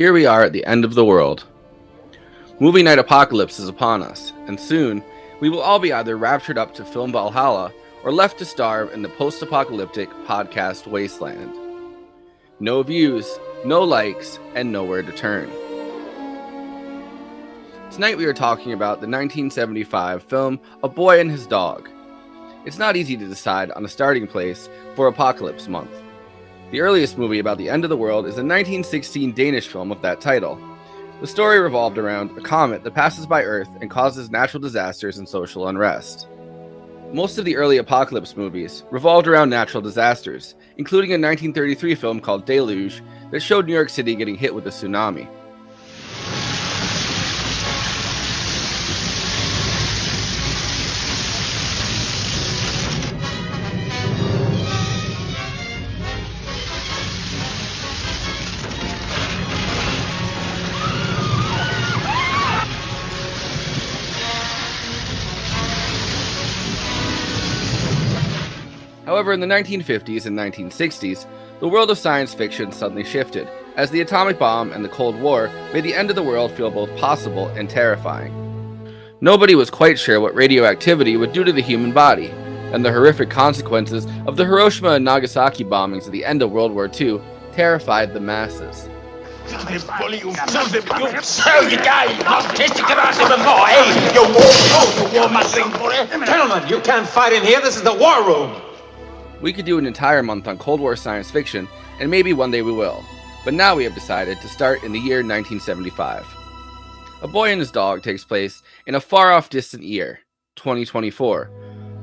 Here we are at the end of the world. Movie night apocalypse is upon us, and soon we will all be either raptured up to film Valhalla or left to starve in the post-apocalyptic podcast wasteland. No views, no likes, and nowhere to turn. Tonight we are talking about the 1975 film A Boy and His Dog. It's not easy to decide on a starting place for Apocalypse Month. The earliest movie about the end of the world is a 1916 Danish film of that title. The story revolved around a comet that passes by Earth and causes natural disasters and social unrest. Most of the early apocalypse movies revolved around natural disasters, including a 1933 film called Deluge that showed New York City getting hit with a tsunami. However, in the 1950s and 1960s, the world of science fiction suddenly shifted, as the atomic bomb and the Cold War made the end of the world feel both possible and terrifying. Nobody was quite sure what radioactivity would do to the human body, and the horrific consequences of the Hiroshima and Nagasaki bombings at the end of World War II terrified the masses. Gentlemen, you can't fight in here. This is the war room. We could do an entire month on Cold War science fiction, and maybe one day we will. But now we have decided to start in the year 1975. A Boy and His Dog takes place in a far-off distant year, 2024,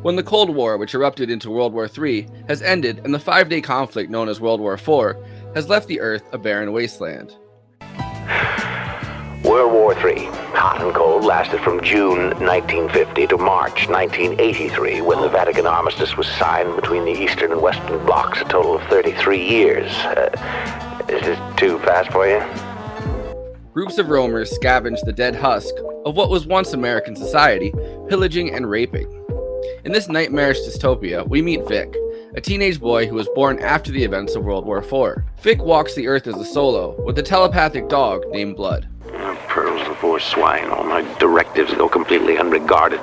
when the Cold War, which erupted into World War III, has ended and the 5-day conflict known as World War IV has left the Earth a barren wasteland. World War III, hot and cold, lasted from June 1950 to March 1983, when the Vatican Armistice was signed between the Eastern and Western blocs, a total of 33 years. Is this too fast for you? Groups of roamers scavenged the dead husk of what was once American society, pillaging and raping. In this nightmarish dystopia, we meet Vic, a teenage boy who was born after the events of World War IV. Vic walks the earth as a solo, with a telepathic dog named Blood. Pearls before swine, all my directives go completely unregarded.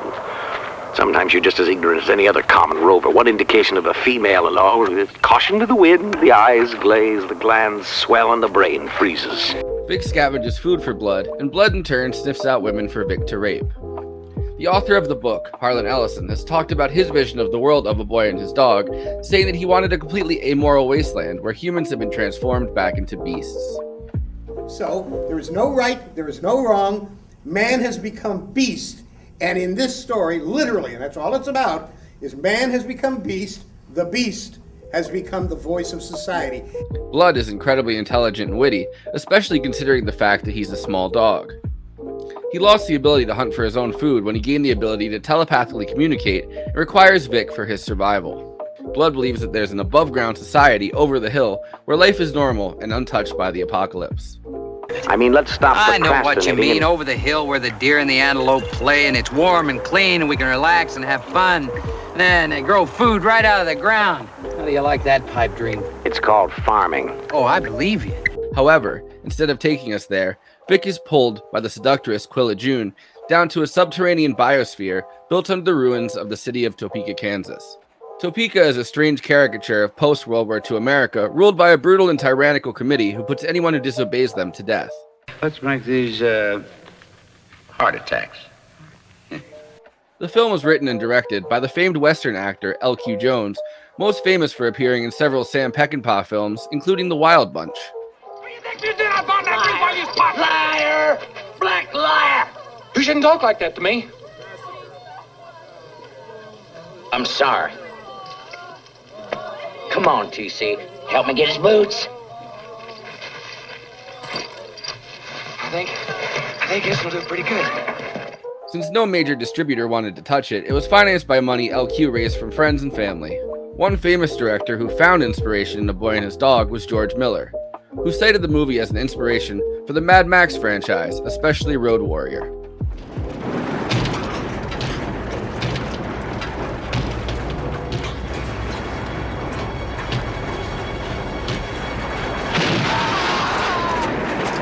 Sometimes you're just as ignorant as any other common rover. One indication of a female alone, caution to the wind, the eyes glaze, the glands swell, and the brain freezes. Vic scavenges food for Blood, and Blood in turn sniffs out women for Vic to rape. The author of the book, Harlan Ellison, has talked about his vision of the world of A Boy and His Dog, saying that he wanted a completely amoral wasteland where humans have been transformed back into beasts. So, there is no right, there is no wrong. Man has become beast. And in this story, literally, and that's all it's about, is man has become beast, the beast has become the voice of society. Blood is incredibly intelligent and witty, especially considering the fact that he's a small dog. He lost the ability to hunt for his own food when he gained the ability to telepathically communicate and requires Vic for his survival. Blood believes that there's an above-ground society over the hill where life is normal and untouched by the apocalypse. I mean, let's stop I know what you procrastinating mean. Over the hill where the deer and the antelope play, and it's warm and clean, and we can relax and have fun. And then they grow food right out of the ground. How do you like that pipe dream? It's called farming. Oh, I believe you. However, instead of taking us there, Vic is pulled by the seductress Quilla June down to a subterranean biosphere built under the ruins of the city of Topeka, Kansas. Topeka is a strange caricature of post-World War II America, ruled by a brutal and tyrannical committee who puts anyone who disobeys them to death. Let's make these heart attacks. The film was written and directed by the famed Western actor L.Q. Jones, most famous for appearing in several Sam Peckinpah films, including The Wild Bunch. What do you think you did? I found everybody's pocket. Liar! Black liar! You shouldn't talk like that to me. I'm sorry. Come on, TC. Help me get his boots. I think this will do pretty good. Since no major distributor wanted to touch it, it was financed by money LQ raised from friends and family. One famous director who found inspiration in A Boy and His Dog was George Miller, who cited the movie as an inspiration for the Mad Max franchise, especially Road Warrior.